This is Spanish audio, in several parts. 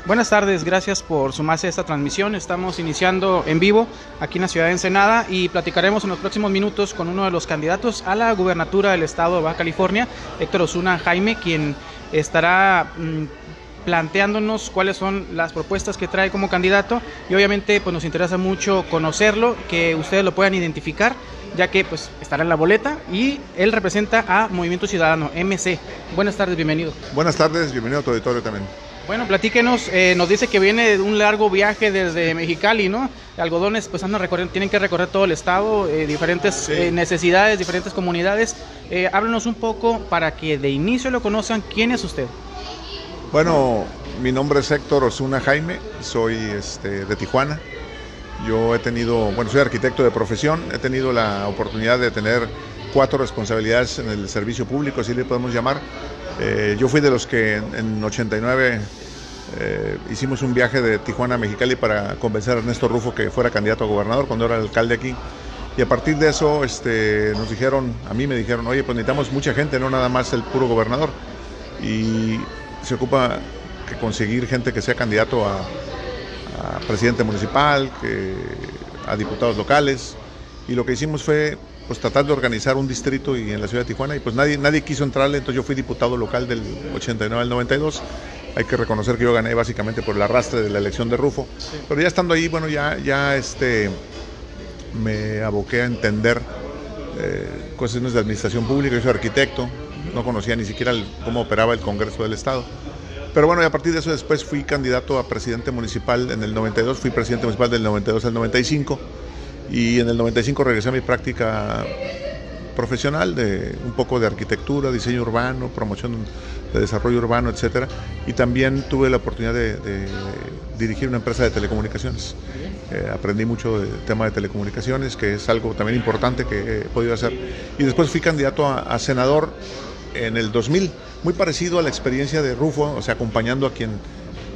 Buenas tardes, gracias por sumarse a esta transmisión. Estamos iniciando en vivo aquí en la ciudad de Ensenada y platicaremos en los próximos minutos con uno de los candidatos a la gubernatura del estado de Baja California, Héctor Osuna Jaime, quien estará planteándonos cuáles son las propuestas que trae como candidato, y obviamente pues nos interesa mucho conocerlo, que ustedes lo puedan identificar, ya que pues estará en la boleta y él representa a Movimiento Ciudadano, MC. Buenas tardes, bienvenido. Buenas tardes, bienvenido a tu auditorio también. Bueno, platíquenos, nos dice que viene de un largo viaje desde Mexicali, ¿no? Algodones, pues tienen que recorrer todo el estado, diferentes necesidades, diferentes comunidades. Háblanos un poco para que de inicio lo conozcan. ¿Quién es usted? Bueno, mi nombre es Héctor Osuna Jaime, soy de Tijuana. Yo soy arquitecto de profesión, he tenido la oportunidad de tener 4 responsabilidades en el servicio público, así le podemos llamar. Yo fui de los que en 89 hicimos un viaje de Tijuana a Mexicali para convencer a Ernesto Rufo que fuera candidato a gobernador cuando era alcalde aquí. Y a partir de eso a mí me dijeron, oye, pues necesitamos mucha gente, no nada más el puro gobernador. Y se ocupa que conseguir gente que sea candidato a presidente municipal, a diputados locales. Y lo que hicimos fue pues tratar de organizar un distrito y en la ciudad de Tijuana, y pues nadie quiso entrarle, entonces yo fui diputado local del 89 al 92. Hay que reconocer que yo gané básicamente por el arrastre de la elección de Rufo. Sí. Pero ya estando ahí, bueno, me aboqué a entender cuestiones de administración pública. Yo soy arquitecto, no conocía ni siquiera cómo operaba el Congreso del Estado. Pero bueno, y a partir de eso después fui candidato a presidente municipal en el 92, fui presidente municipal del 92 al 95. Y en el 95 regresé a mi práctica profesional de un poco de arquitectura, diseño urbano, promoción de desarrollo urbano, etcétera. Y también tuve la oportunidad de dirigir una empresa de telecomunicaciones. Aprendí mucho del tema de telecomunicaciones, que es algo también importante que he podido hacer. Y después fui candidato a senador en el 2000, muy parecido a la experiencia de Rufo, o sea, acompañando a quien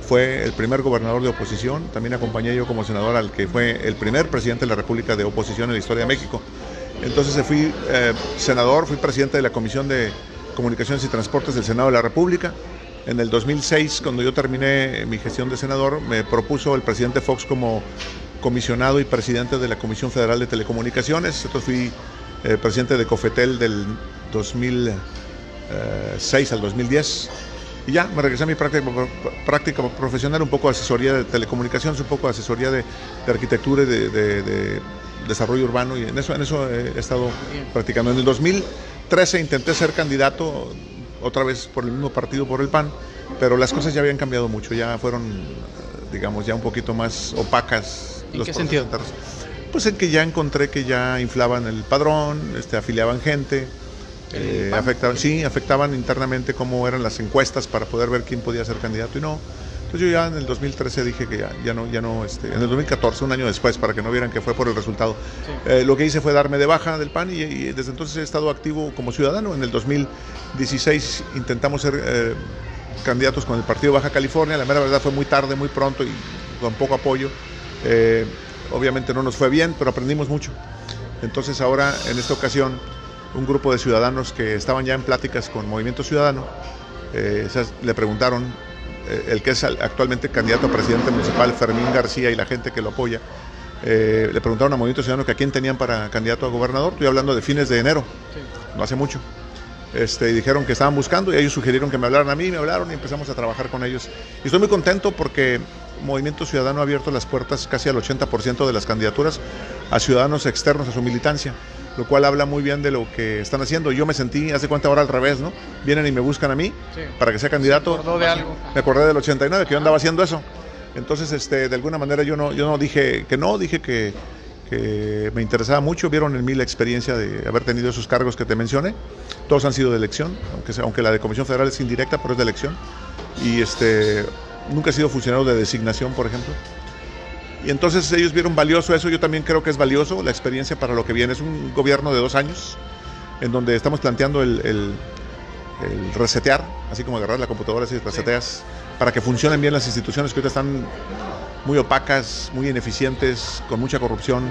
fue el primer gobernador de oposición. También acompañé yo como senador al que fue el primer presidente de la República de oposición en la historia de México. Entonces fui senador, fui presidente de la Comisión de Comunicaciones y Transportes del Senado de la República. En el 2006, cuando yo terminé mi gestión de senador, me propuso el presidente Fox como comisionado y presidente de la Comisión Federal de Telecomunicaciones. Entonces fui presidente de COFETEL del 2006 al 2010. Y ya me regresé a mi práctica profesional, un poco de asesoría de telecomunicaciones, un poco de asesoría de arquitectura y de desarrollo urbano, y en eso he estado practicando. En el 2013 intenté ser candidato otra vez por el mismo partido, por el PAN, pero las cosas ya habían cambiado mucho, ya fueron, digamos, ya un poquito más opacas. ¿En qué sentido? Pues en que ya encontré que ya inflaban el padrón, afiliaban gente. Afectaban internamente cómo eran las encuestas para poder ver quién podía ser candidato y no. Entonces yo ya en el 2013 dije que ya no, en el 2014, un año después, para que no vieran que fue por el resultado, lo que hice fue darme de baja del PAN y desde entonces he estado activo como ciudadano. En el 2016 intentamos ser candidatos con el Partido Baja California. La mera verdad fue muy tarde, muy pronto y con poco apoyo. Obviamente no nos fue bien, pero aprendimos mucho. Entonces ahora, en esta ocasión, un grupo de ciudadanos que estaban ya en pláticas con Movimiento Ciudadano, le preguntaron, el que es actualmente candidato a presidente municipal, Fermín García, y la gente que lo apoya, le preguntaron a Movimiento Ciudadano que a quién tenían para candidato a gobernador. Estoy hablando de fines de enero, no hace mucho. Y dijeron que estaban buscando, y ellos sugirieron que me hablaran a mí, me hablaron y empezamos a trabajar con ellos. Y estoy muy contento porque Movimiento Ciudadano ha abierto las puertas casi al 80% de las candidaturas a ciudadanos externos a su militancia, lo cual habla muy bien de lo que están haciendo. Yo me sentí, hace cuenta ahora al revés, ¿no? Vienen y me buscan a mí para que sea candidato. ¿Se acordó de algo? Me acordé del 89, que yo andaba haciendo eso. Entonces, de alguna manera yo no dije que no, dije que me interesaba mucho. Vieron en mí la experiencia de haber tenido esos cargos que te mencioné. Todos han sido de elección, aunque la de Comisión Federal es indirecta, pero es de elección. Y nunca he sido funcionario de designación, por ejemplo. Y entonces ellos vieron valioso eso. Yo también creo que es valioso la experiencia para lo que viene. Es un gobierno de 2 años en donde estamos planteando el resetear, así como agarrar la computadora y reseteas, para que funcionen bien las instituciones que ahorita están muy opacas, muy ineficientes, con mucha corrupción.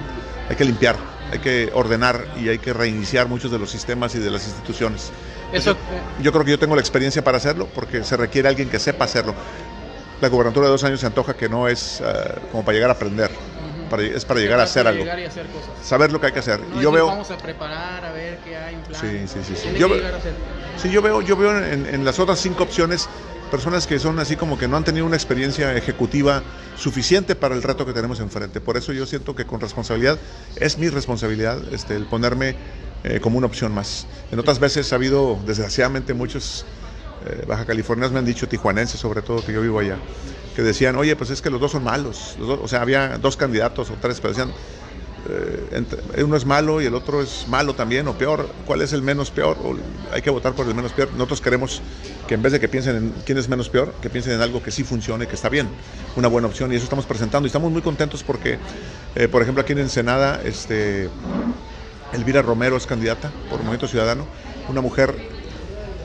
Hay que limpiar, hay que ordenar y hay que reiniciar muchos de los sistemas y de las instituciones. Yo creo que yo tengo la experiencia para hacerlo, porque se requiere alguien que sepa hacerlo. la gobernatura de 2 años se antoja que no es como para llegar a aprender, es para llegar a hacer algo. Llegar y hacer cosas. Saber lo que hay que hacer. No, y yo veo... Vamos a preparar, a ver qué hay en plan. Sí. Yo veo en las otras 5 opciones personas que son así como que no han tenido una experiencia ejecutiva suficiente para el reto que tenemos enfrente. Por eso yo siento que con responsabilidad, es mi responsabilidad el ponerme como una opción más. En otras veces ha habido, desgraciadamente, muchos baja californianos me han dicho, tijuanenses sobre todo, que yo vivo allá, que decían, oye, pues es que los dos son malos. O sea, había 2 candidatos o 3, pero decían, uno es malo y el otro es malo también o peor. ¿Cuál es el menos peor? O hay que votar por el menos peor. Nosotros queremos que en vez de que piensen en quién es menos peor, que piensen en algo que sí funcione, que está bien, una buena opción, y eso estamos presentando. Y estamos muy contentos porque, por ejemplo, aquí en Ensenada, Elvira Romero es candidata por Movimiento Ciudadano, una mujer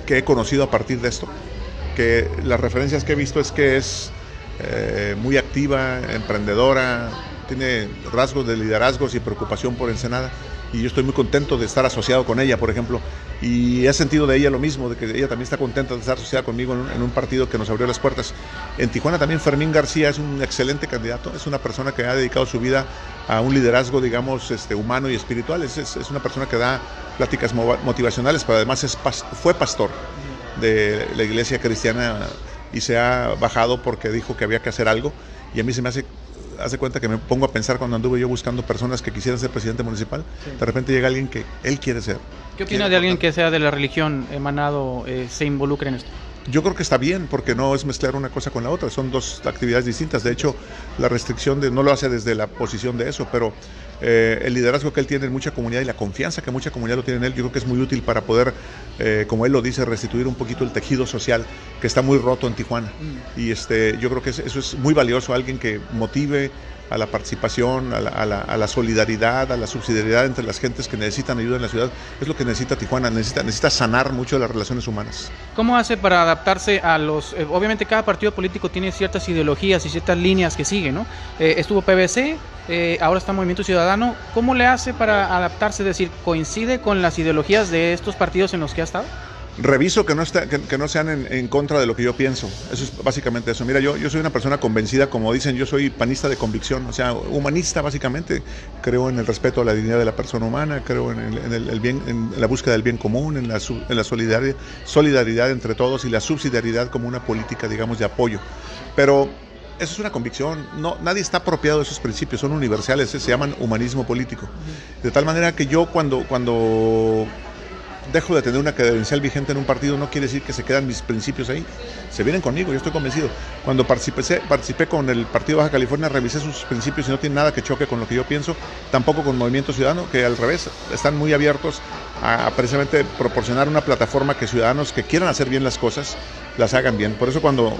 que he conocido a partir de esto, que las referencias que he visto es que es muy activa, emprendedora, tiene rasgos de liderazgos y preocupación por Ensenada, y yo estoy muy contento de estar asociado con ella, por ejemplo, y he sentido de ella lo mismo, de que ella también está contenta de estar asociada conmigo en un partido que nos abrió las puertas. En Tijuana también Fermín García es un excelente candidato, es una persona que ha dedicado su vida a un liderazgo, digamos, humano y espiritual, es una persona que da pláticas motivacionales, pero además fue pastor de la iglesia cristiana y se ha bajado porque dijo que había que hacer algo, y a mí se me hace cuenta que me pongo a pensar cuando anduve yo buscando personas que quisieran ser presidente municipal, de repente llega alguien que él quiere ser. ¿Qué opina de alguien que sea de la religión emanado, se involucre en esto? Yo creo que está bien, porque no es mezclar una cosa con la otra, son 2 actividades distintas. De hecho, la restricción no lo hace desde la posición de eso, pero el liderazgo que él tiene en mucha comunidad y la confianza que mucha comunidad lo tiene en él, yo creo que es muy útil para poder, como él lo dice, restituir un poquito el tejido social que está muy roto en Tijuana. Y yo creo que eso es muy valioso, alguien que motive a la participación, a la solidaridad, a la subsidiariedad entre las gentes que necesitan ayuda en la ciudad. Es lo que necesita Tijuana, necesita sanar mucho de las relaciones humanas. ¿Cómo hace para adaptarse a los... obviamente cada partido político tiene ciertas ideologías y ciertas líneas que sigue, ¿no? Estuvo PBC, ahora está Movimiento Ciudadano. ¿Cómo le hace para adaptarse? Es decir, ¿coincide con las ideologías de estos partidos en los que ha estado? Reviso que no sean en contra de lo que yo pienso. Eso es básicamente eso. Mira, yo soy una persona convencida, como dicen, yo soy panista de convicción, o sea, humanista básicamente. Creo en el respeto a la dignidad de la persona humana, creo en el bien, en la búsqueda del bien común, en la solidaridad entre todos y la subsidiariedad como una política, digamos, de apoyo. Pero eso es una convicción, nadie está apropiado de esos principios, son universales, se llaman humanismo político. De tal manera que yo cuando dejo de tener una credencial vigente en un partido, no quiere decir que se quedan mis principios ahí, se vienen conmigo, yo estoy convencido. Cuando participé con el Partido Baja California, revisé sus principios y no tiene nada que choque con lo que yo pienso, tampoco con Movimiento Ciudadano, que al revés, están muy abiertos a precisamente proporcionar una plataforma que ciudadanos que quieran hacer bien las cosas, las hagan bien. Por eso cuando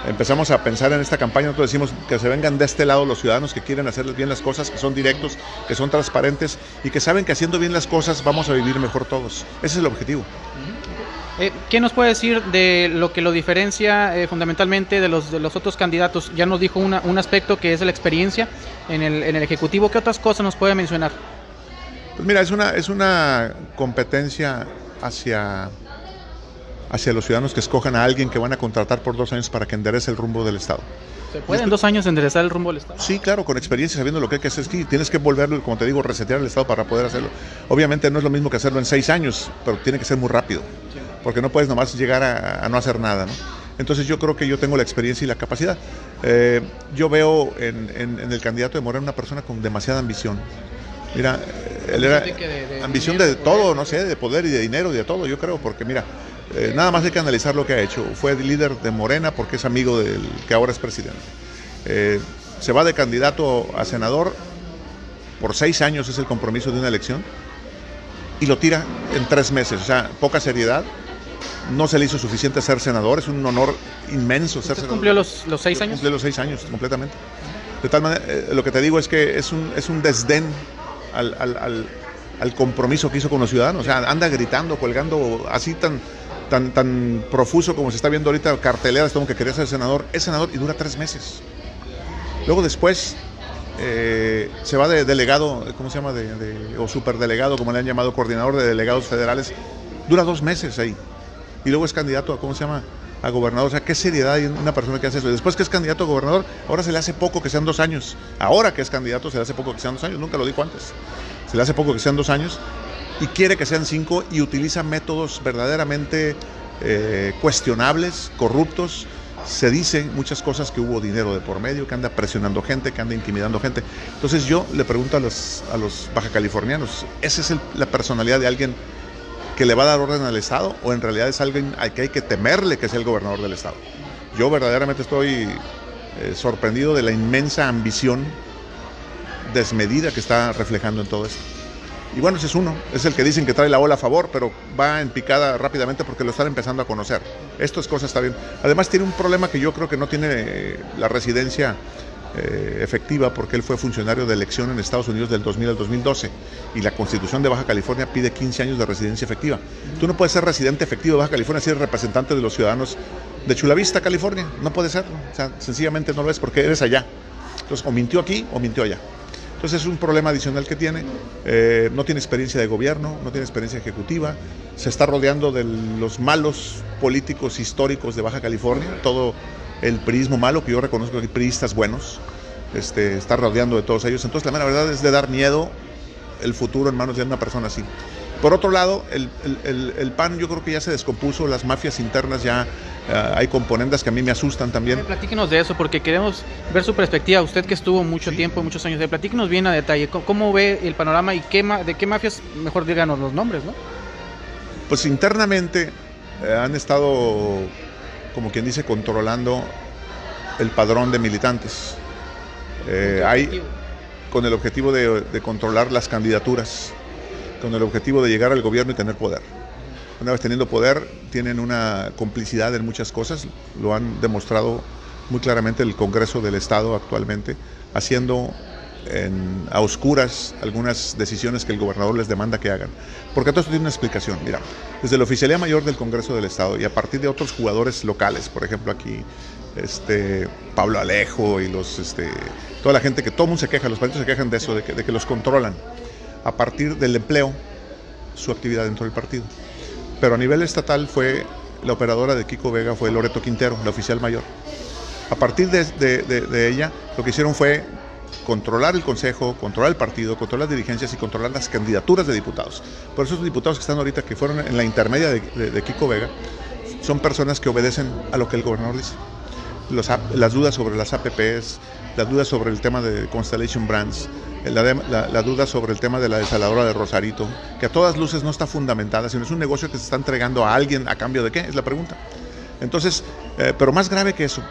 empezamos a pensar en esta campaña, nosotros decimos que se vengan de este lado los ciudadanos que quieren hacer bien las cosas, que son directos, que son transparentes y que saben que haciendo bien las cosas vamos a vivir mejor todos. Ese es el objetivo. ¿Qué nos puede decir de lo que lo diferencia fundamentalmente de los otros candidatos? Ya nos dijo un aspecto que es la experiencia en el Ejecutivo. ¿Qué otras cosas nos puede mencionar? Pues mira, es una competencia hacia los ciudadanos que escojan a alguien que van a contratar por 2 años para que enderece el rumbo del Estado. ¿Se puede en 2 años enderezar el rumbo del Estado? Sí, claro, con experiencia, sabiendo lo que hay que hacer. Tienes que volverlo, como te digo, resetear el Estado para poder hacerlo. Obviamente no es lo mismo que hacerlo en 6 años, pero tiene que ser muy rápido, porque no puedes nomás llegar a no hacer nada, ¿no? Entonces yo creo que yo tengo la experiencia y la capacidad. Yo veo en el candidato de Morena una persona con demasiada ambición. Mira, él era ambición de todo, no sé, de poder y de dinero y de todo, yo creo, porque mira, nada más hay que analizar lo que ha hecho. Fue líder de Morena porque es amigo del que ahora es presidente. Se va de candidato a senador, por 6 años es el compromiso de una elección, y lo tira en 3 meses, o sea, poca seriedad. No se le hizo suficiente ser senador, es un honor inmenso ser senador. ¿Cumplió los 6 años? Cumplió los 6 años, completamente. De tal manera, lo que te digo es que es un desdén al compromiso que hizo con los ciudadanos. O sea, anda gritando, colgando así tan profuso como se está viendo ahorita, carteleras como que quería ser senador. Es senador y dura 3 meses. Luego después se va de delegado, ¿cómo se llama? O superdelegado, como le han llamado, coordinador de delegados federales. Dura 2 meses ahí. Y luego es candidato a, ¿cómo se llama? a gobernador. O sea, ¿qué seriedad hay en una persona que hace eso? Y después que es candidato a gobernador, ahora se le hace poco que sean 2 años. Ahora que es candidato se le hace poco que sean 2 años, nunca lo dijo antes. Se le hace poco que sean 2 años y quiere que sean 5 y utiliza métodos verdaderamente cuestionables, corruptos. Se dice muchas cosas, que hubo dinero de por medio, que anda presionando gente, que anda intimidando gente. Entonces yo le pregunto a los bajacalifornianos, ¿esa es la personalidad de alguien que le va a dar orden al Estado, o en realidad es alguien al que hay que temerle que sea el gobernador del Estado? Yo verdaderamente estoy sorprendido de la inmensa ambición desmedida que está reflejando en todo esto. Y bueno, ese es uno, es el que dicen que trae la ola a favor, pero va en picada rápidamente porque lo están empezando a conocer. Estas cosas está bien. Además tiene un problema que yo creo que no tiene la residencia efectiva, porque él fue funcionario de elección en Estados Unidos del 2000 al 2012 y la Constitución de Baja California pide 15 años de residencia efectiva. Tú no puedes ser residente efectivo de Baja California si eres representante de los ciudadanos de Chula Vista, California. No puede serlo, o sea, sencillamente no lo es porque eres allá. Entonces, o mintió aquí o mintió allá. Entonces es un problema adicional que tiene. No tiene experiencia de gobierno, no tiene experiencia ejecutiva, se está rodeando de los malos políticos históricos de Baja California, todo el priismo malo, que yo reconozco que hay priistas buenos, está rodeando de todos ellos. Entonces la mera verdad es de dar miedo el futuro en manos de una persona así. Por otro lado, el PAN yo creo que ya se descompuso, las mafias internas ya hay componentes que a mí me asustan también. Platíquenos de eso, porque queremos ver su perspectiva. Usted que estuvo mucho tiempo, muchos años, platíquenos bien a detalle, ¿cómo ve el panorama y de qué mafias, mejor díganos los nombres, ¿no? Pues internamente han estado, como quien dice, controlando el padrón de militantes. Con el objetivo de controlar las candidaturas, con el objetivo de llegar al gobierno y tener poder. Una vez teniendo poder, tienen una complicidad en muchas cosas, lo han demostrado muy claramente el Congreso del Estado actualmente, haciendo a oscuras algunas decisiones que el gobernador les demanda que hagan. Porque todo esto tiene una explicación. Mira, desde la Oficialía Mayor del Congreso del Estado y a partir de otros jugadores locales, por ejemplo aquí, Pablo Alejo y toda la gente, que todo el mundo se queja, los partidos se quejan de eso, de que los controlan a partir del empleo, su actividad dentro del partido. Pero a nivel estatal la operadora de Kiko Vega fue Loreto Quintero, la oficial mayor. A partir de ella, lo que hicieron fue controlar el consejo, controlar el partido, controlar las dirigencias y controlar las candidaturas de diputados. Por eso esos diputados que están ahorita, que fueron en la intermedia de Kiko Vega, son personas que obedecen a lo que el gobernador dice. Las dudas sobre las APPs, las dudas sobre el tema de Constellation Brands, la duda sobre el tema de la desaladora de Rosarito, que a todas luces no está fundamentada, sino es un negocio que se está entregando a alguien a cambio de qué, es la pregunta. Entonces, pero más grave que eso,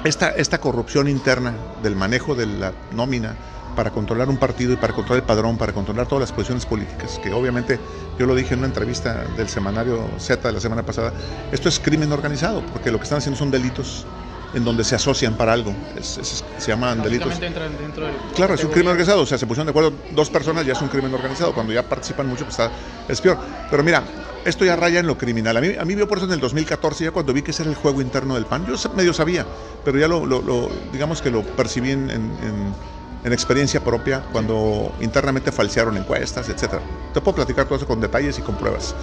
esta corrupción interna del manejo de la nómina para controlar un partido y para controlar el padrón, para controlar todas las posiciones políticas, que obviamente yo lo dije en una entrevista del semanario Z de la semana pasada, esto es crimen organizado, porque lo que están haciendo son delitos en donde se asocian para algo, se llaman delitos. Dentro del claro, es un crimen organizado, o sea, se pusieron de acuerdo 2 personas, ya es un crimen organizado, cuando ya participan mucho, pues es peor. Pero mira, esto ya raya en lo criminal. A mí vio por eso en el 2014, ya cuando vi que ese era el juego interno del PAN, yo medio sabía, pero ya digamos que lo percibí en experiencia propia, cuando internamente falsearon encuestas, etcétera. Te puedo platicar todo eso con detalles y con pruebas.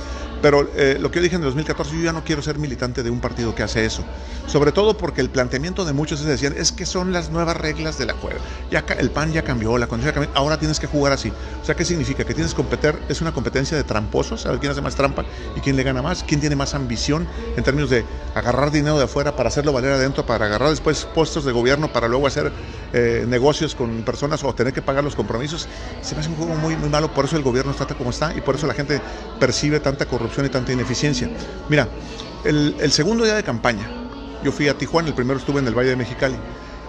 Pero lo que yo dije en el 2014, yo ya no quiero ser militante de un partido que hace eso. Sobre todo porque el planteamiento de muchos es decir, es que son las nuevas reglas de la juega. El PAN ya cambió, la condición ya cambió, ahora tienes que jugar así. O sea, ¿qué significa? Que tienes que competir, es una competencia de tramposos, a ver quién hace más trampa y quién le gana más, quién tiene más ambición en términos de agarrar dinero de afuera para hacerlo valer adentro, para agarrar después puestos de gobierno, para luego hacer negocios con personas o tener que pagar los compromisos. Se me hace un juego muy, muy malo, por eso el gobierno está como está y por eso la gente percibe tanta corrupción y tanta ineficiencia. Mira, el segundo día de campaña, yo fui a Tijuana, el primero estuve en el Valle de Mexicali,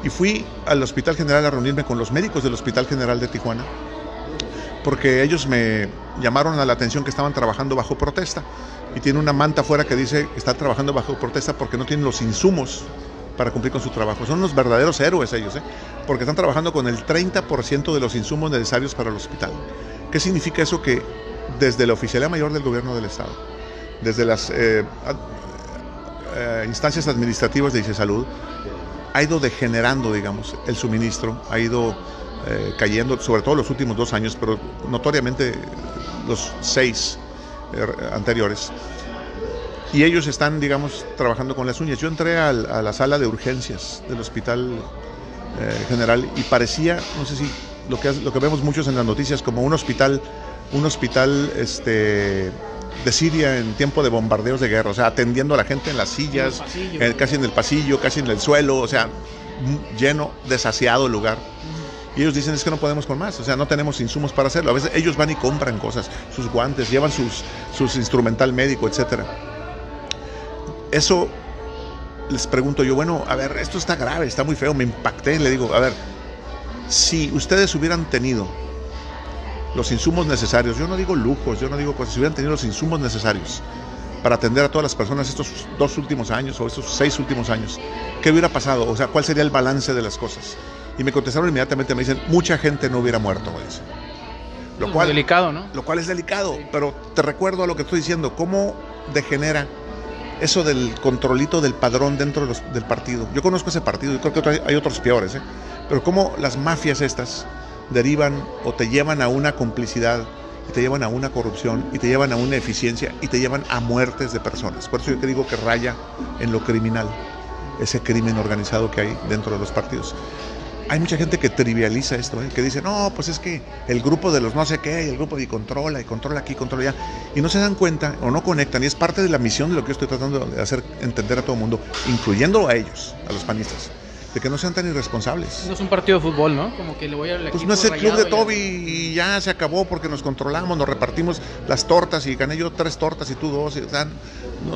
y fui al Hospital General a reunirme con los médicos del Hospital General de Tijuana, porque ellos me llamaron a la atención que estaban trabajando bajo protesta, y tiene una manta afuera que dice que están trabajando bajo protesta porque no tienen los insumos para cumplir con su trabajo. Son unos verdaderos héroes ellos, porque están trabajando con el 30% de los insumos necesarios para el hospital. ¿Qué significa eso? Que desde la Oficialía Mayor del Gobierno del Estado, desde las instancias administrativas de ICESalud, ha ido degenerando, digamos, el suministro, ha ido cayendo, sobre todo los últimos 2 años, pero notoriamente los 6 anteriores. y ellos están, digamos, trabajando con las uñas. Yo entré a la sala de urgencias del Hospital General y parecía, no sé si lo que vemos muchos en las noticias, como un hospital de Siria en tiempo de bombardeos de guerra, o sea, atendiendo a la gente en las sillas, casi en el pasillo, casi en el suelo, o sea, lleno, desasiado el lugar. Y ellos dicen, es que no podemos con más, o sea, no tenemos insumos para hacerlo. A veces ellos van y compran cosas, sus guantes, llevan sus instrumental médico, etcétera. Eso les pregunto yo, bueno, a ver, esto está grave, está muy feo, me impacté, le digo, a ver, si ustedes hubieran tenido los insumos necesarios, yo no digo lujos, yo no digo cosas, si hubieran tenido los insumos necesarios para atender a todas las personas estos 2 últimos años o estos 6 últimos años, ¿qué hubiera pasado? O sea, ¿cuál sería el balance de las cosas? Y me contestaron inmediatamente, me dicen, mucha gente no hubiera muerto, me dicen. Lo cual, delicado, ¿no? Lo cual es delicado, sí. Pero te recuerdo a lo que estoy diciendo, cómo degenera eso del controlito del padrón dentro del partido. Yo conozco ese partido, y creo que hay otros peores, pero cómo las mafias estas derivan o te llevan a una complicidad, y te llevan a una corrupción, y te llevan a una eficiencia, y te llevan a muertes de personas. Por eso yo te digo que raya en lo criminal, ese crimen organizado que hay dentro de los partidos. Hay mucha gente que trivializa esto, que dice, no, pues es que el grupo de los no sé qué, y el grupo de controla aquí, controla allá, y no se dan cuenta o no conectan, y es parte de la misión de lo que yo estoy tratando de hacer entender a todo el mundo, incluyendo a ellos, a los panistas, de que no sean tan irresponsables. No es un partido de fútbol, ¿no? Como que le voy al pues no es el club de Toby y ya se acabó porque nos controlamos, nos repartimos las tortas y gané yo 3 tortas y tú 2. O sea,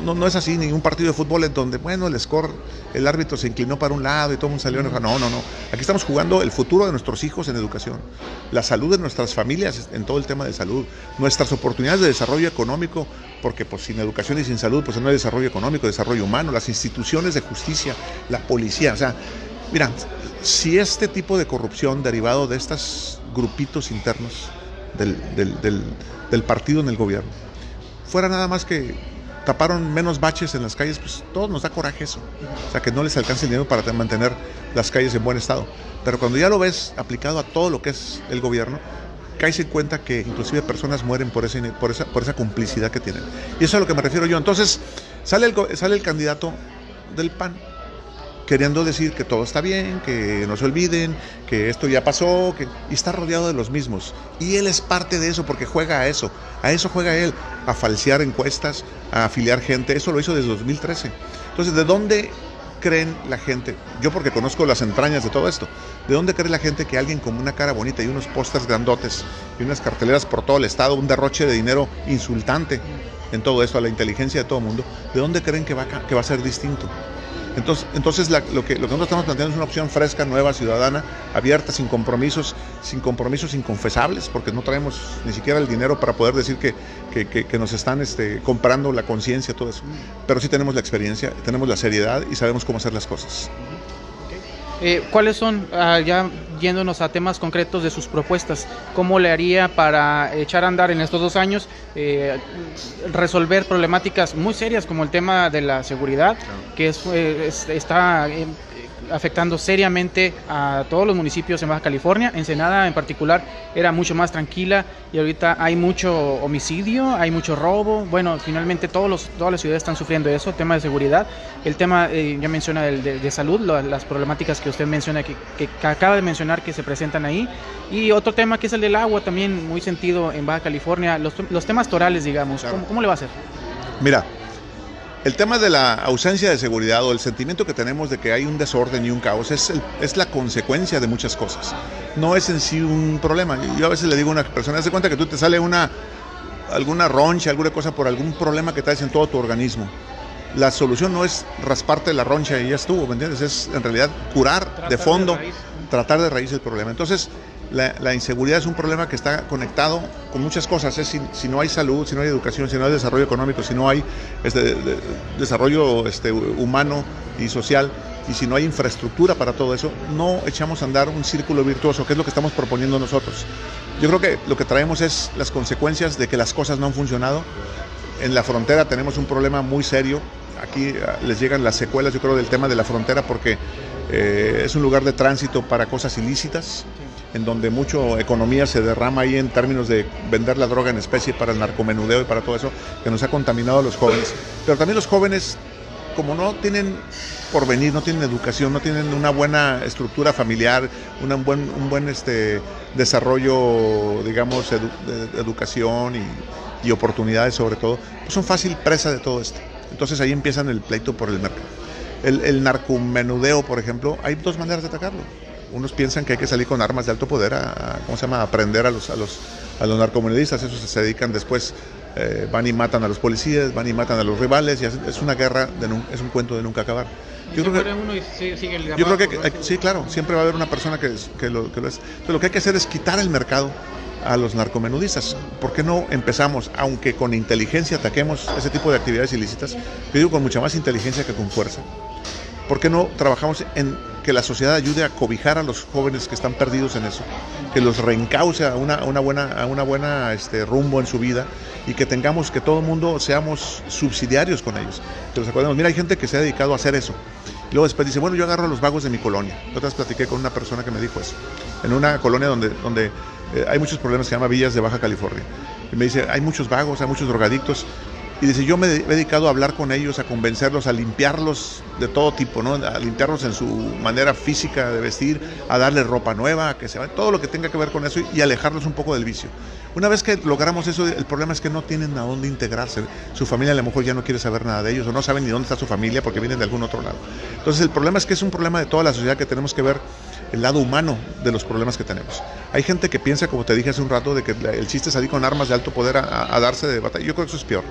no es así, ningún partido de fútbol en donde, bueno, el score, el árbitro se inclinó para un lado y todo el mundo salió enojado. No. Aquí estamos jugando el futuro de nuestros hijos en educación, la salud de nuestras familias en todo el tema de salud, nuestras oportunidades de desarrollo económico, porque pues sin educación y sin salud pues no hay desarrollo económico, desarrollo humano, las instituciones de justicia, la policía, o sea, mira, si este tipo de corrupción derivado de estos grupitos internos del partido en el gobierno fuera nada más que taparon menos baches en las calles, pues todo nos da coraje eso. O sea, que no les alcance el dinero para mantener las calles en buen estado. Pero cuando ya lo ves aplicado a todo lo que es el gobierno, caes en cuenta que inclusive personas mueren por esa complicidad que tienen. Y eso es a lo que me refiero yo. Entonces, sale el candidato del PAN, queriendo decir que todo está bien, que no se olviden, que esto ya pasó, y está rodeado de los mismos. Y él es parte de eso porque juega a eso juega él, a falsear encuestas, a afiliar gente, eso lo hizo desde 2013. Entonces, ¿de dónde creen la gente? Yo porque conozco las entrañas de todo esto, ¿de dónde cree la gente que alguien con una cara bonita y unos pósters grandotes y unas carteleras por todo el estado, un derroche de dinero insultante en todo esto, a la inteligencia de todo el mundo, ¿de dónde creen que va a ser distinto? Entonces lo que nosotros estamos planteando es una opción fresca, nueva, ciudadana, abierta, sin compromisos inconfesables, porque no traemos ni siquiera el dinero para poder decir que nos están comprando la conciencia, todo eso. Pero sí tenemos la experiencia, tenemos la seriedad y sabemos cómo hacer las cosas. ¿Cuáles son, ya yéndonos a temas concretos de sus propuestas, cómo le haría para echar a andar en estos 2 años, resolver problemáticas muy serias como el tema de la seguridad, que está afectando seriamente a todos los municipios en Baja California? Ensenada en particular era mucho más tranquila y ahorita hay mucho homicidio, hay mucho robo. Bueno, finalmente todas las ciudades están sufriendo eso, tema de seguridad, el tema, ya menciona de salud, las problemáticas que usted menciona, que acaba de mencionar que se presentan ahí, y otro tema que es el del agua, también muy sentido en Baja California, los temas torales, digamos. Claro. ¿Cómo le va a hacer? Mira, el tema de la ausencia de seguridad o el sentimiento que tenemos de que hay un desorden y un caos es la consecuencia de muchas cosas. No es en sí un problema. Yo a veces le digo a una persona, haz de cuenta que tú te sale alguna roncha, alguna cosa por algún problema que traes en todo tu organismo. La solución no es rasparte la roncha y ya estuvo, ¿me entiendes? Es en realidad curar de fondo, tratar de raíz el problema. Entonces, la inseguridad es un problema que está conectado con muchas cosas. Si no hay salud, si no hay educación, si no hay desarrollo económico, si no hay desarrollo humano y social, y si no hay infraestructura para todo eso, no echamos a andar un círculo virtuoso, que es lo que estamos proponiendo nosotros. Yo creo que lo que traemos es las consecuencias de que las cosas no han funcionado. En la frontera tenemos un problema muy serio. Aquí les llegan las secuelas, yo creo, del tema de la frontera, porque es un lugar de tránsito para cosas ilícitas. en donde mucha economía se derrama ahí en términos de vender la droga en especie para el narcomenudeo y para todo eso, que nos ha contaminado a los jóvenes. Pero también los jóvenes, como no tienen porvenir, no tienen educación, no tienen una buena estructura familiar, un buen desarrollo, digamos, de educación y oportunidades sobre todo, pues son fácil presa de todo esto. Entonces ahí empiezan el pleito por el mercado. El narcomenudeo, por ejemplo, hay dos maneras de atacarlo. Unos piensan que hay que salir con armas de alto poder a aprender a los narcomenudistas. Esos se dedican después, van y matan a los policías, van y matan a los rivales, y es una guerra, es un cuento de nunca acabar. Yo creo que sí, claro, siempre va a haber una persona que lo es. Entonces, lo que hay que hacer es quitar el mercado a los narcomenudistas. ¿Por qué no empezamos, aunque con inteligencia ataquemos ese tipo de actividades ilícitas, yo digo con mucha más inteligencia que con fuerza? ¿Por qué no trabajamos en que la sociedad ayude a cobijar a los jóvenes que están perdidos en eso, que los reencauce a una buena rumbo en su vida, y que tengamos, que todo el mundo seamos subsidiarios con ellos, que los acordemos? Mira, hay gente que se ha dedicado a hacer eso, y luego después dice, bueno, yo agarro a los vagos de mi colonia. Yo otra vez platiqué con una persona que me dijo eso, en una colonia donde hay muchos problemas, que se llama Villas de Baja California, y me dice, hay muchos vagos, hay muchos drogadictos. Y dice, yo me he dedicado a hablar con ellos, a convencerlos, a limpiarlos de todo tipo, ¿no? A limpiarlos en su manera física de vestir, a darles ropa nueva, a que se vayan, todo lo que tenga que ver con eso, y alejarlos un poco del vicio. Una vez que logramos eso, el problema es que no tienen a dónde integrarse. Su familia a lo mejor ya no quiere saber nada de ellos, o no saben ni dónde está su familia porque vienen de algún otro lado. Entonces el problema es que es un problema de toda la sociedad, que tenemos que ver el lado humano de los problemas que tenemos. Hay gente que piensa, como te dije hace un rato, de que el chiste es salir con armas de alto poder a darse de batalla. Yo creo que eso es peor.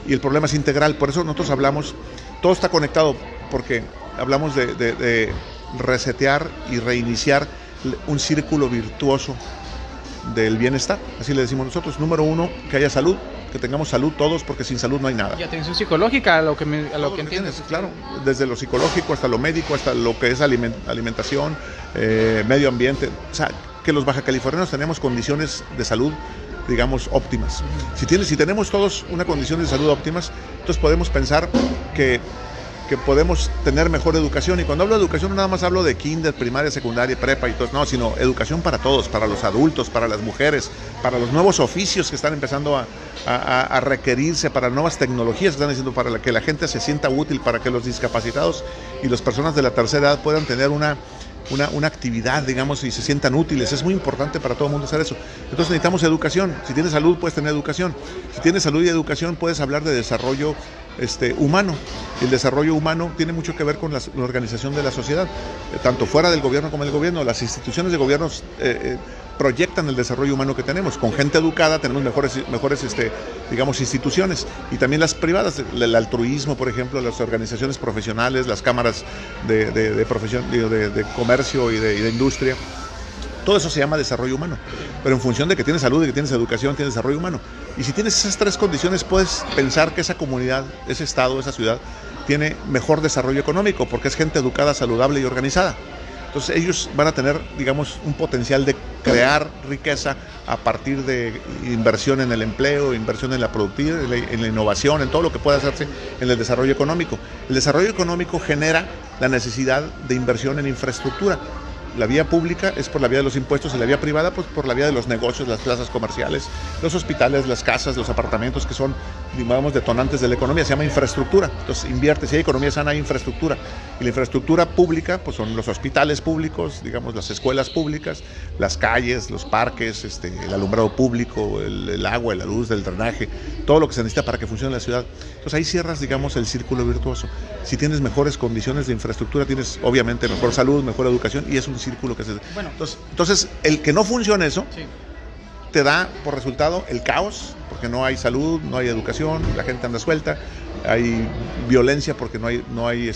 Y el problema es integral, por eso nosotros hablamos, todo está conectado, porque hablamos de resetear y reiniciar un círculo virtuoso del bienestar, así le decimos nosotros. Número uno, que haya salud, que tengamos salud todos, porque sin salud no hay nada. Y atención psicológica, a lo que entiendes. Claro, desde lo psicológico hasta lo médico, hasta lo que es alimentación, medio ambiente. O sea, que los bajacalifornianos tenemos condiciones de salud, digamos, óptimas. Si tenemos todos una condición de salud óptimas, entonces podemos pensar que podemos tener mejor educación. Y cuando hablo de educación, no nada más hablo de kinder, primaria, secundaria, prepa y todo, no, sino educación para todos, para los adultos, para las mujeres, para los nuevos oficios que están empezando a requerirse, para nuevas tecnologías que están haciendo, para que la gente se sienta útil, para que los discapacitados y las personas de la tercera edad puedan tener una actividad, digamos, y se sientan útiles. Es muy importante para todo el mundo hacer eso. Entonces necesitamos educación. Si tienes salud, puedes tener educación. Si tienes salud y educación, puedes hablar de desarrollo humano. El desarrollo humano tiene mucho que ver con la organización de la sociedad, tanto fuera del gobierno como del gobierno. Las instituciones de gobierno proyectan el desarrollo humano que tenemos. Con gente educada tenemos mejores digamos, instituciones, y también las privadas, el altruismo, por ejemplo, las organizaciones profesionales, las cámaras de comercio y de industria. Todo eso se llama desarrollo humano, pero en función de que tienes salud y que tienes educación, tienes desarrollo humano. Y si tienes esas tres condiciones, puedes pensar que esa comunidad, ese estado, esa ciudad, tiene mejor desarrollo económico, porque es gente educada, saludable y organizada. Entonces ellos van a tener, digamos, un potencial de crear riqueza a partir de inversión en el empleo, inversión en la productividad, en la innovación, en todo lo que pueda hacerse en el desarrollo económico. El desarrollo económico genera la necesidad de inversión en infraestructura. La vía pública es por la vía de los impuestos, y la vía privada pues por la vía de los negocios, las plazas comerciales, los hospitales, las casas, los apartamentos, que son, digamos, detonantes de la economía. Se llama infraestructura. Entonces invierte, si hay economía sana, hay infraestructura. Y la infraestructura pública pues son los hospitales públicos, digamos, las escuelas públicas, las calles, los parques, el alumbrado público, el agua, la luz, el drenaje, todo lo que se necesita para que funcione la ciudad. Entonces ahí cierras, digamos, el círculo virtuoso. Si tienes mejores condiciones de infraestructura, tienes obviamente mejor salud, mejor educación, y es un círculo que se... Bueno, entonces el que no funcione eso, sí, te da por resultado el caos, porque no hay salud, no hay educación, la gente anda suelta, hay violencia porque no hay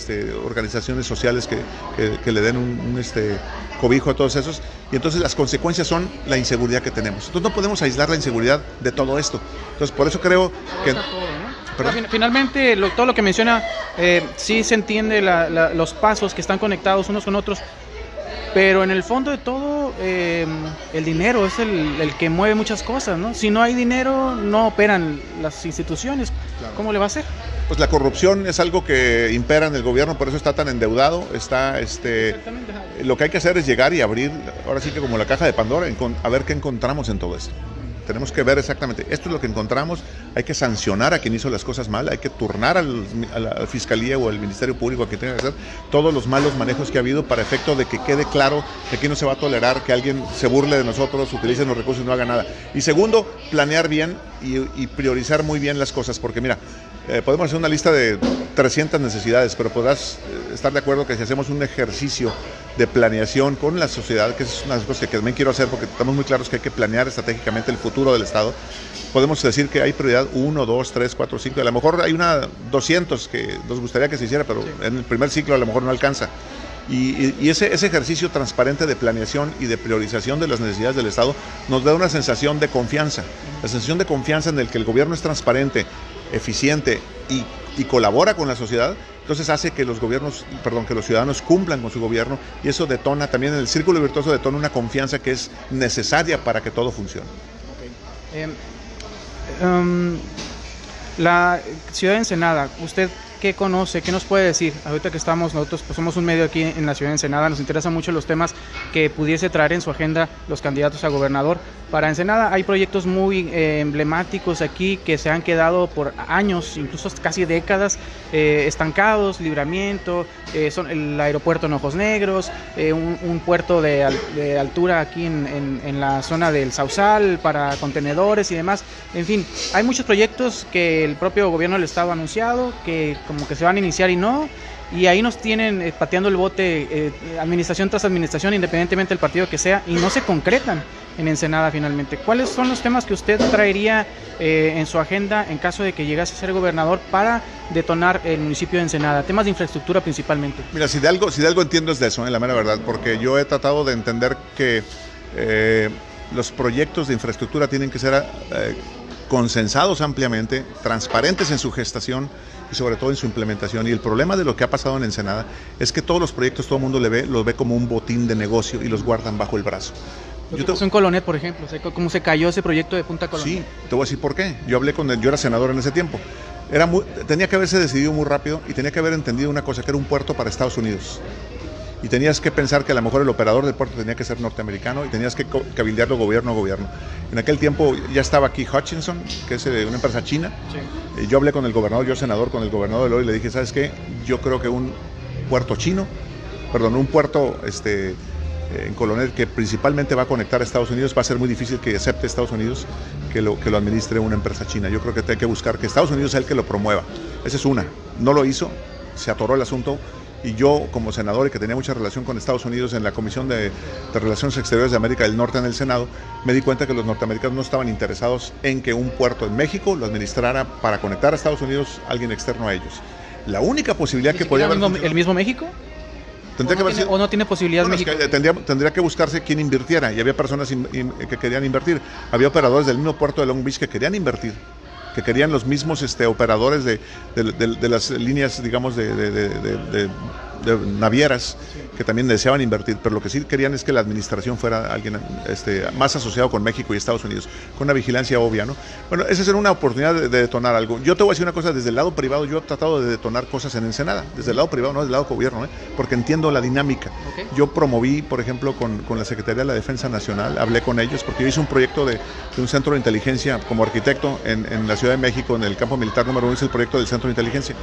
organizaciones sociales que le den un cobijo a todos esos, y entonces las consecuencias son la inseguridad que tenemos. Entonces no podemos aislar la inseguridad de todo esto. Entonces por eso creo que... Finalmente, todo lo que menciona, sí se entiende los pasos que están conectados unos con otros, pero en el fondo de todo, el dinero es el que mueve muchas cosas, ¿no? Si no hay dinero, no operan las instituciones. Claro. ¿Cómo le va a hacer? Pues la corrupción es algo que impera en el gobierno, por eso está tan endeudado. Lo que hay que hacer es llegar y abrir, ahora sí que como la caja de Pandora, a ver qué encontramos en todo esto. Tenemos que ver exactamente, esto es lo que encontramos, hay que sancionar a quien hizo las cosas mal, hay que turnar a la Fiscalía o al Ministerio Público a quien tenga que hacer todos los malos manejos que ha habido para efecto de que quede claro que aquí no se va a tolerar que alguien se burle de nosotros, utilice los recursos y no haga nada. Y segundo, planear bien y priorizar muy bien las cosas, porque mira, podemos hacer una lista de 300 necesidades, pero podrás estar de acuerdo que si hacemos un ejercicio de planeación con la sociedad, que es una de las cosas que también quiero hacer porque estamos muy claros que hay que planear estratégicamente el futuro del Estado, podemos decir que hay prioridad 1, 2, 3, 4, 5, a lo mejor hay una 200 que nos gustaría que se hiciera, pero en el primer ciclo a lo mejor no alcanza. Y ese ejercicio transparente de planeación y de priorización de las necesidades del Estado nos da una sensación de confianza, la sensación de confianza en el que el gobierno es transparente, eficiente y colabora con la sociedad. Entonces hace que los ciudadanos cumplan con su gobierno, y eso detona también en el círculo virtuoso, detona una confianza que es necesaria para que todo funcione. La ciudad de Ensenada, ¿usted qué conoce? ¿Qué nos puede decir? Ahorita que nosotros pues somos un medio aquí en la ciudad de Ensenada, nos interesan mucho los temas que pudiese traer en su agenda los candidatos a gobernador. Para Ensenada hay proyectos muy emblemáticos aquí que se han quedado por años, incluso casi décadas, estancados. Libramiento, son el aeropuerto en Ojos Negros, un puerto de altura aquí en la zona del Sausal para contenedores y demás. En fin, hay muchos proyectos que el propio gobierno del estado ha anunciado que como que se van a iniciar y no, y ahí nos tienen pateando el bote administración tras administración, independientemente del partido que sea, y no se concretan en Ensenada finalmente. ¿Cuáles son los temas que usted traería en su agenda en caso de que llegase a ser gobernador para detonar el municipio de Ensenada? Temas de infraestructura principalmente. Mira, si de algo entiendo es de eso, la mera verdad, porque yo he tratado de entender que los proyectos de infraestructura tienen que ser consensados ampliamente, transparentes en su gestación y sobre todo en su implementación. Y el problema de lo que ha pasado en Ensenada es que todos los proyectos todo el mundo los ve como un botín de negocio y los guardan bajo el brazo. En Colonet, por ejemplo, cómo se cayó ese proyecto de Punta Colonet. Sí, te voy a decir por qué. Yo hablé yo era senador en ese tiempo. Tenía que haberse decidido muy rápido y tenía que haber entendido una cosa, que era un puerto para Estados Unidos. Y tenías que pensar que a lo mejor el operador del puerto tenía que ser norteamericano y tenías que cabildearlo gobierno a gobierno. En aquel tiempo ya estaba aquí Hutchinson, que es una empresa china. Sí. Yo hablé con el gobernador, yo senador, con el gobernador de hoy, y le dije, ¿sabes qué? Yo creo que un puerto en Colonet, que principalmente va a conectar a Estados Unidos, va a ser muy difícil que acepte Estados Unidos que lo administre una empresa china. Yo creo que hay que buscar que Estados Unidos sea el que lo promueva. Esa es una. No lo hizo, se atoró el asunto. Y yo, como senador y que tenía mucha relación con Estados Unidos en la Comisión de Relaciones Exteriores de América del Norte en el Senado, me di cuenta que los norteamericanos no estaban interesados en que un puerto en México lo administrara para conectar a Estados Unidos alguien externo a ellos. La única posibilidad que podía haber... ¿El mismo México? ¿O no tiene posibilidades México? Es que tendría que buscarse quién invirtiera, y había personas que querían invertir. Había operadores del mismo puerto de Long Beach que querían invertir, que querían los mismos operadores de las líneas, digamos, de navieras, que también deseaban invertir, pero lo que sí querían es que la administración fuera alguien más asociado con México y Estados Unidos, con una vigilancia obvia, ¿no? Bueno, esa será una oportunidad de detonar algo. Yo te voy a decir una cosa, desde el lado privado yo he tratado de detonar cosas en Ensenada, desde el lado privado, no desde el lado gobierno, porque entiendo la dinámica. Okay. Yo promoví, por ejemplo, con la Secretaría de la Defensa Nacional, hablé con ellos, porque yo hice un proyecto de un centro de inteligencia como arquitecto en la Ciudad de México, en el campo militar número 1, hice el proyecto del centro de inteligencia,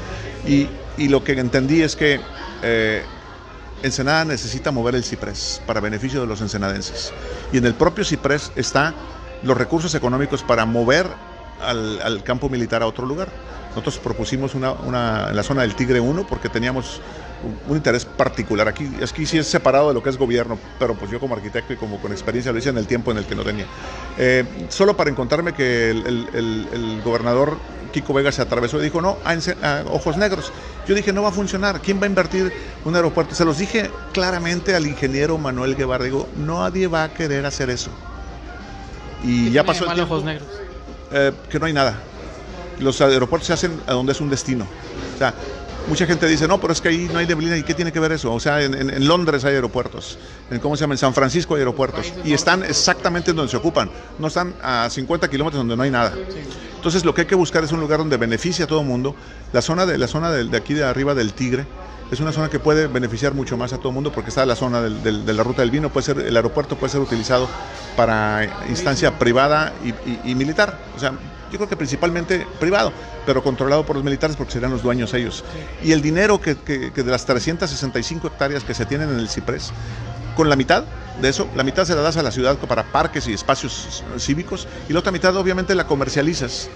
y lo que entendí es que Ensenada necesita mover el Ciprés para beneficio de los ensenadenses, y en el propio Ciprés están los recursos económicos para mover al campo militar a otro lugar. Nosotros propusimos en la zona del Tigre 1 porque teníamos un interés particular. Aquí sí es separado de lo que es gobierno, pero pues yo como arquitecto y como con experiencia lo hice en el tiempo en el que no tenía. Solo para encontrarme que el gobernador Kiko Vega se atravesó y dijo, no, a Ojos Negros. Yo dije, no va a funcionar. ¿Quién va a invertir un aeropuerto? Se los dije claramente al ingeniero Manuel Guevara. Digo, nadie va a querer hacer eso. Y ya pasó el tiempo. Ojos Negros? Que no hay nada. Los aeropuertos se hacen a donde es un destino. O sea, Mucha gente dice, no, pero es que ahí no hay neblina. ¿Y qué tiene que ver eso? O sea, en Londres hay aeropuertos, ¿cómo se llama? En San Francisco hay aeropuertos, y están exactamente donde se ocupan, no están a 50 kilómetros donde no hay nada. Entonces lo que hay que buscar es un lugar donde beneficie a todo el mundo. La zona de aquí de arriba del Tigre es una zona que puede beneficiar mucho más a todo el mundo, porque está la zona de la ruta del vino, el aeropuerto puede ser utilizado para instancia privada y militar. O sea, yo creo que principalmente privado, pero controlado por los militares porque serán los dueños ellos. Y el dinero que de las 365 hectáreas que se tienen en el Ciprés, con la mitad de eso, la mitad se la das a la ciudad para parques y espacios cívicos, y la otra mitad obviamente la comercializas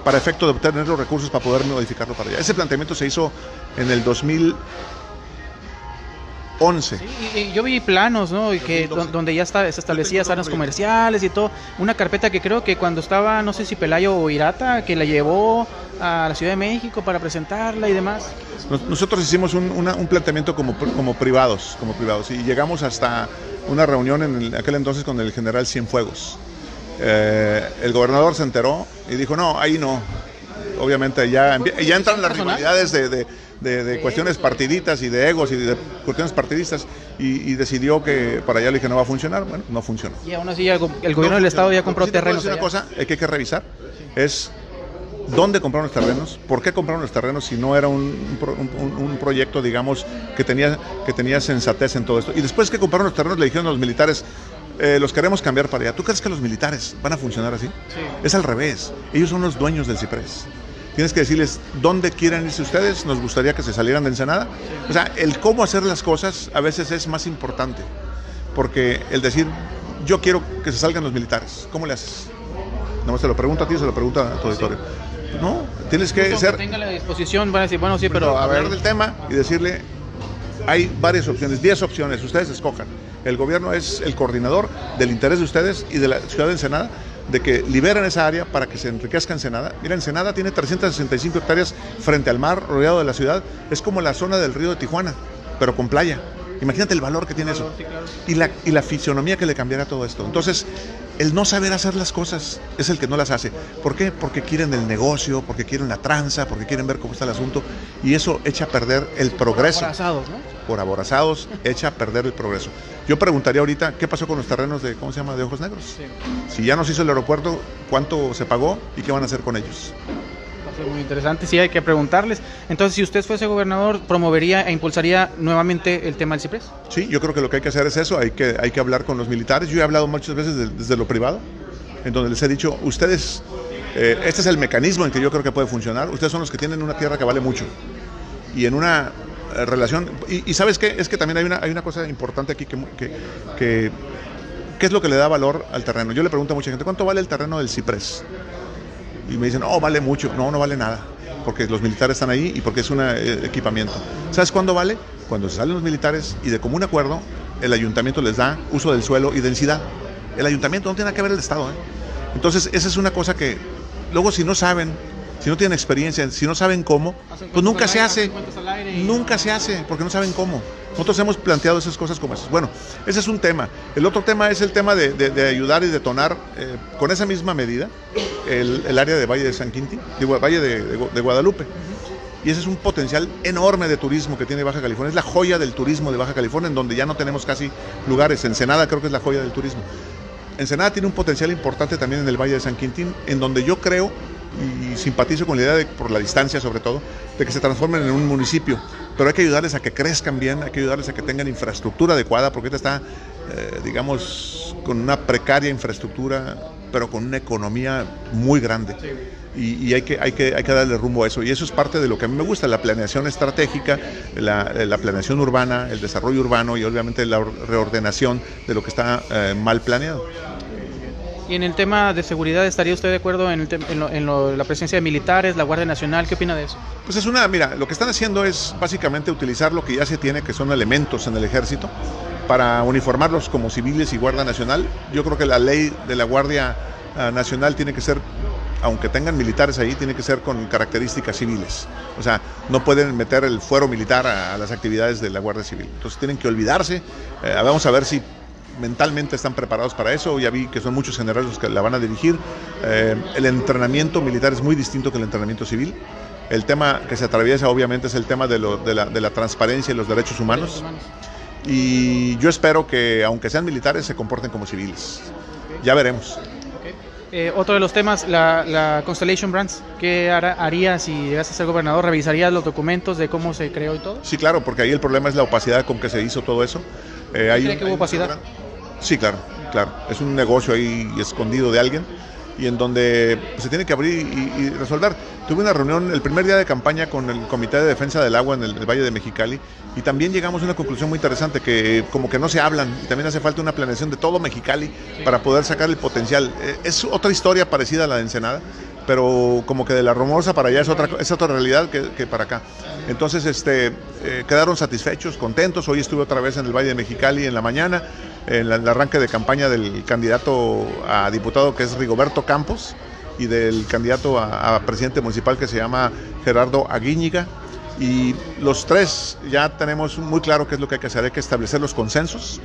para efecto de obtener los recursos para poder modificarlo para allá. Ese planteamiento se hizo en el 2011. Sí, y yo vi planos, ¿no? Y que donde ya se establecía zonas comerciales y todo. Una carpeta que creo que cuando estaba, no sé si Pelayo o Irata, que la llevó a la Ciudad de México para presentarla y demás. Nosotros hicimos un planteamiento como privados, y llegamos hasta una reunión en aquel entonces con el general Cienfuegos. El gobernador se enteró y dijo, no, ahí no. Obviamente ya entran las rivalidades de cuestiones partiditas y de egos y de cuestiones partidistas, y decidió que para allá. Le dije, no va a funcionar. Bueno, no funcionó. Y aún así el gobierno del estado ya compró terrenos. Una cosa que hay que revisar es dónde compraron los terrenos, por qué compraron los terrenos, si no era un proyecto, digamos, que tenía sensatez en todo esto. Y después que compraron los terrenos le dijeron a los militares, los queremos cambiar para allá. ¿Tú crees que los militares van a funcionar así? Sí. Es al revés. Ellos son los dueños del Ciprés. Tienes que decirles dónde quieren irse ustedes. Nos gustaría que se salieran de Ensenada. Sí. O sea, el cómo hacer las cosas a veces es más importante, porque el decir, yo quiero que se salgan los militares, ¿cómo le haces? No, te lo pregunto a ti, se lo pregunto a tu auditorio. Sí. No, tienes que ser... Que tenga la disposición, van a decir, bueno, sí, pero... hablar del tema y decirle, hay varias opciones, 10 opciones, ustedes escojan. El gobierno es el coordinador del interés de ustedes y de la ciudad de Ensenada, de que liberen esa área para que se enriquezca Ensenada. Mira, Ensenada tiene 365 hectáreas frente al mar, rodeado de la ciudad. Es como la zona del río de Tijuana, pero con playa. Imagínate el valor que tiene eso. Y la fisionomía que le cambiará todo esto. Entonces, el no saber hacer las cosas es el que no las hace. ¿Por qué? Porque quieren el negocio, porque quieren la tranza, porque quieren ver cómo está el asunto. Y eso echa a perder el progreso. Por aborazados, ¿no? Por aborazados, echa a perder el progreso. Yo preguntaría ahorita, ¿qué pasó con los terrenos de, ¿cómo se llama?, de Ojos Negros? Sí. Si ya nos hizo el aeropuerto, ¿cuánto se pagó y qué van a hacer con ellos? Muy interesante, sí, hay que preguntarles. Entonces, si usted fuese gobernador, ¿promovería e impulsaría nuevamente el tema del Ciprés? Sí, yo creo que lo que hay que hacer es eso, hay que hablar con los militares. Yo he hablado muchas veces desde lo privado, en donde les he dicho, ustedes, este es el mecanismo en que yo creo que puede funcionar, ustedes son los que tienen una tierra que vale mucho, y en una relación, y ¿sabes qué? Es que también hay una cosa importante aquí ¿qué es lo que le da valor al terreno? Yo le pregunto a mucha gente, ¿cuánto vale el terreno del Ciprés? Y me dicen, no, vale mucho. No vale nada, porque los militares están ahí y porque es un equipamiento. ¿Sabes cuándo vale? Cuando se salen los militares y de común acuerdo el ayuntamiento les da uso del suelo y densidad. El ayuntamiento no tiene nada que ver el Estado, ¿eh? Entonces, esa es una cosa que luego, si no saben, si no tienen experiencia, si no saben cómo, pues nunca se hace. Nunca se hace, porque no saben cómo. Nosotros hemos planteado esas cosas como esas. Bueno, ese es un tema. El otro tema es el tema de ayudar y detonar con esa misma medida el área de Valle de San Quintín, Valle de Guadalupe. Y ese es un potencial enorme de turismo que tiene Baja California. Es la joya del turismo de Baja California, en donde ya no tenemos casi lugares. Ensenada creo que es la joya del turismo. Ensenada tiene un potencial importante también en el Valle de San Quintín, en donde yo creo y simpatizo con la idea por la distancia sobre todo, de que se transformen en un municipio, pero hay que ayudarles a que crezcan bien, hay que ayudarles a que tengan infraestructura adecuada, porque esta está, digamos, con una precaria infraestructura, pero con una economía muy grande. Y hay que darle rumbo a eso, y eso es parte de lo que a mí me gusta, la planeación estratégica, la planeación urbana, el desarrollo urbano y obviamente la reordenación de lo que está mal planeado. Y en el tema de seguridad, ¿estaría usted de acuerdo en la presencia de militares, la Guardia Nacional? ¿Qué opina de eso? Pues mira, lo que están haciendo es básicamente utilizar lo que ya se tiene, que son elementos en el ejército, para uniformarlos como civiles y Guardia Nacional. Yo creo que la ley de la Guardia Nacional tiene que ser, aunque tengan militares ahí, tiene que ser con características civiles. O sea, no pueden meter el fuero militar a las actividades de la Guardia Civil. Entonces tienen que olvidarse. Vamos a ver si mentalmente están preparados para eso. Ya vi que son muchos generales los que la van a dirigir. El entrenamiento militar es muy distinto que el entrenamiento civil. El tema que se atraviesa obviamente es el tema de la transparencia y los derechos humanos. Y yo espero que, aunque sean militares, se comporten como civiles. Ya veremos. Otro de los temas, la Constellation Brands, ¿qué harías si llegas a ser gobernador? ¿Revisarías los documentos de cómo se creó y todo? Sí, claro, porque ahí el problema es la opacidad con que se hizo todo eso. ¿Cree que hubo opacidad? Sí, claro. Es un negocio ahí escondido de alguien y en donde se tiene que abrir y resolver. Tuve una reunión el primer día de campaña con el Comité de Defensa del Agua en el Valle de Mexicali y también llegamos a una conclusión muy interesante, que como que no se hablan y también hace falta una planeación de todo Mexicali para poder sacar el potencial. Es otra historia parecida a la de Ensenada, pero como que de la Romosa para allá es otra realidad que para acá. Entonces quedaron satisfechos, contentos. Hoy estuve otra vez en el Valle de Mexicali en la mañana, en el arranque de campaña del candidato a diputado, que es Rigoberto Campos, y del candidato a presidente municipal, que se llama Gerardo Aguíñiga. Y los tres ya tenemos muy claro qué es lo que hay que hacer. Hay que establecer los consensos,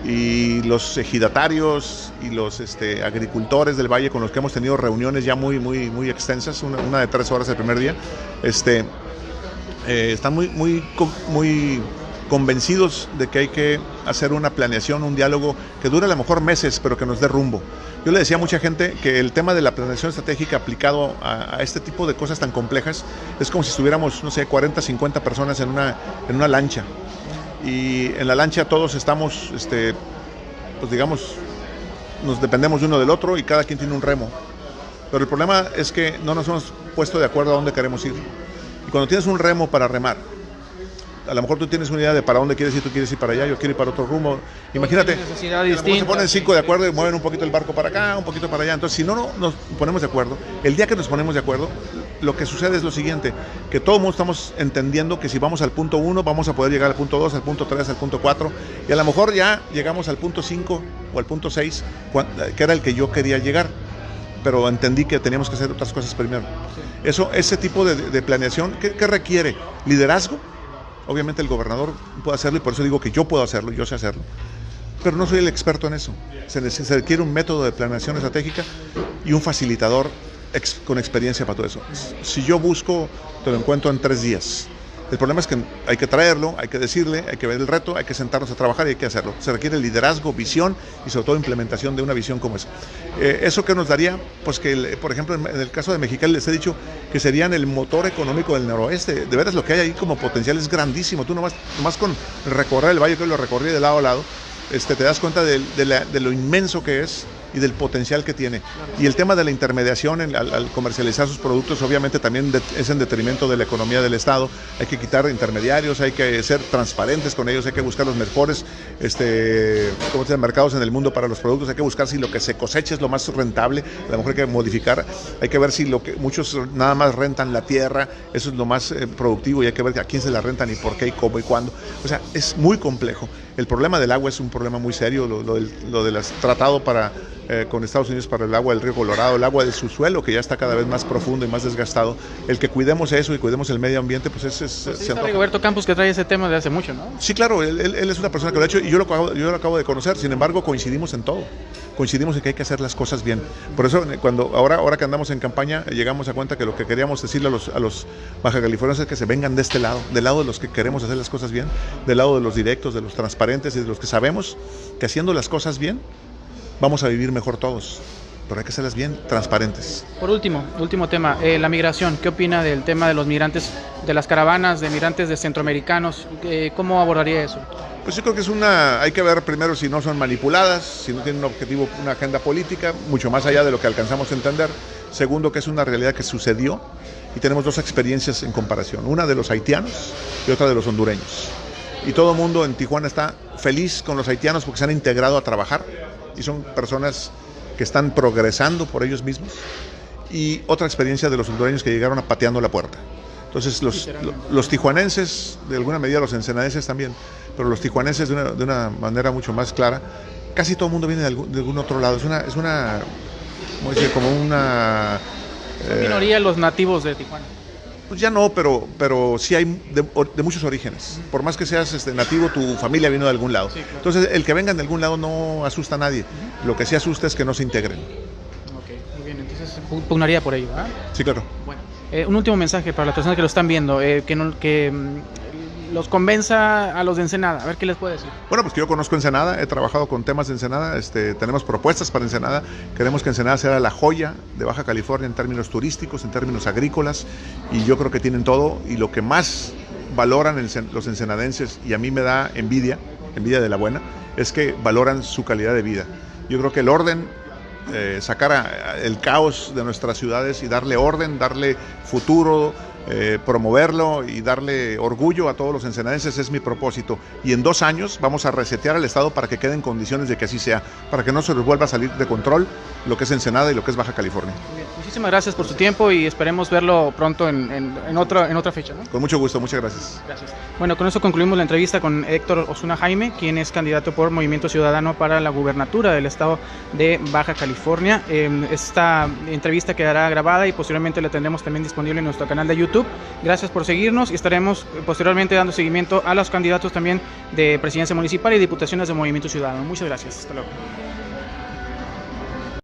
y los ejidatarios y los agricultores del valle, con los que hemos tenido reuniones ya muy extensas, una de 3 horas el primer día, están muy convencidos de que hay que hacer una planeación, un diálogo que dure a lo mejor meses, pero que nos dé rumbo. Yo le decía a mucha gente que el tema de la planeación estratégica aplicado a este tipo de cosas tan complejas es como si estuviéramos, no sé, 40, 50 personas en una lancha. Y en la lancha todos estamos, pues digamos, nos dependemos de uno del otro y cada quien tiene un remo. Pero el problema es que no nos hemos puesto de acuerdo a dónde queremos ir. Y cuando tienes un remo para remar, a lo mejor tú tienes una idea de para dónde quieres ir, tú quieres ir para allá, yo quiero ir para otro rumbo. Imagínate, se ponen 5 de acuerdo y mueven un poquito el barco para acá, un poquito para allá. Entonces, si no nos ponemos de acuerdo, el día que nos ponemos de acuerdo, lo que sucede es lo siguiente, que todo el mundo estamos entendiendo que si vamos al punto 1, vamos a poder llegar al punto 2, al punto 3, al punto 4, y a lo mejor ya llegamos al punto 5 o al punto 6, que era el que yo quería llegar, pero entendí que teníamos que hacer otras cosas primero. Ese tipo de planeación, ¿qué requiere? Liderazgo. Obviamente el gobernador puede hacerlo y por eso digo que yo puedo hacerlo, yo sé hacerlo. Pero no soy el experto en eso. Se requiere un método de planeación estratégica y un facilitador con experiencia para todo eso. Si yo busco, te lo encuentro en 3 días. El problema es que hay que traerlo, hay que decirle, hay que ver el reto, hay que sentarnos a trabajar y hay que hacerlo. Se requiere liderazgo, visión y sobre todo implementación de una visión como esa. ¿Eso qué nos daría? Pues que, por ejemplo, en el caso de Mexicali les he dicho que serían el motor económico del noroeste. De veras lo que hay ahí como potencial es grandísimo. Tú nomás con recorrer el valle, que lo recorrí de lado a lado, te das cuenta de lo inmenso que es y del potencial que tiene. Y el tema de la intermediación al comercializar sus productos obviamente también es en detrimento de la economía del Estado. Hay que quitar intermediarios, hay que ser transparentes con ellos, hay que buscar los mejores mercados en el mundo para los productos, hay que buscar si lo que se cosecha es lo más rentable, a lo mejor hay que modificar, hay que ver si lo que muchos nada más rentan la tierra, eso es lo más productivo, y hay que ver a quién se la rentan y por qué y cómo y cuándo. O sea, es muy complejo. El problema del agua es un problema muy serio, lo del tratado con Estados Unidos para el agua del río Colorado, el agua del subsuelo, que ya está cada vez más profundo y más desgastado. El que cuidemos eso y cuidemos el medio ambiente, pues está Rigoberto Campos, que trae ese tema de hace mucho, ¿no? Sí, claro, él es una persona que lo ha hecho y yo lo acabo de conocer. Sin embargo, coincidimos en todo. Coincidimos en que hay que hacer las cosas bien. Por eso, ahora que andamos en campaña, llegamos a cuenta que lo que queríamos decirle a los baja californianos es que se vengan de este lado, del lado de los que queremos hacer las cosas bien, del lado de los directos, de los transparentes y de los que sabemos que haciendo las cosas bien, vamos a vivir mejor todos, pero hay que hacerlas bien transparentes. Por último tema, la migración. ¿Qué opina del tema de los migrantes, de las caravanas de migrantes de centroamericanos? ¿Cómo abordaría eso? Pues yo creo que hay que ver primero si no son manipuladas, si no tienen un objetivo, una agenda política, mucho más allá de lo que alcanzamos a entender. Segundo, que es una realidad que sucedió y tenemos 2 experiencias en comparación, una de los haitianos y otra de los hondureños. Y todo el mundo en Tijuana está feliz con los haitianos porque se han integrado a trabajar y son personas que están progresando por ellos mismos. Y otra experiencia de los hondureños que llegaron pateando la puerta. Entonces los tijuanenses, de alguna medida los ensenadenses también, pero los tijuanenses de una manera mucho más clara, casi todo el mundo viene de algún otro lado. Es una ¿cómo decir? Como una... minoría los nativos de Tijuana. Pues ya no, pero sí hay de muchos orígenes. Por más que seas nativo, tu familia vino de algún lado. Sí, claro. Entonces, el que vengan de algún lado no asusta a nadie. Lo que sí asusta es que no se integren. Ok, muy bien. Entonces, pugnaría por ello, ¿ah? Sí, claro. Bueno. Un último mensaje para las personas que lo están viendo, que los convenza a los de Ensenada, a ver qué les puede decir. Bueno, pues que yo conozco Ensenada, he trabajado con temas de Ensenada, tenemos propuestas para Ensenada, queremos que Ensenada sea la joya de Baja California en términos turísticos, en términos agrícolas, y yo creo que tienen todo, y lo que más valoran los ensenadenses, y a mí me da envidia de la buena, es que valoran su calidad de vida. Yo creo que el orden, sacar el caos de nuestras ciudades y darle orden, darle futuro, promoverlo y darle orgullo a todos los ensenadenses es mi propósito. Y en 2 años vamos a resetear al Estado para que quede en condiciones de que así sea, para que no se nos vuelva a salir de control lo que es Ensenada y lo que es Baja California. Bien, muchísimas gracias por su tiempo y esperemos verlo pronto en otra fecha, ¿no? Con mucho gusto, muchas gracias. Gracias. Bueno, con eso concluimos la entrevista con Héctor Osuna Jaime, quien es candidato por Movimiento Ciudadano para la gubernatura del estado de Baja California. Esta entrevista quedará grabada y posteriormente la tendremos también disponible en nuestro canal de YouTube. Gracias por seguirnos y estaremos posteriormente dando seguimiento a los candidatos también de presidencia municipal y diputaciones de Movimiento Ciudadano. Muchas gracias. Hasta luego.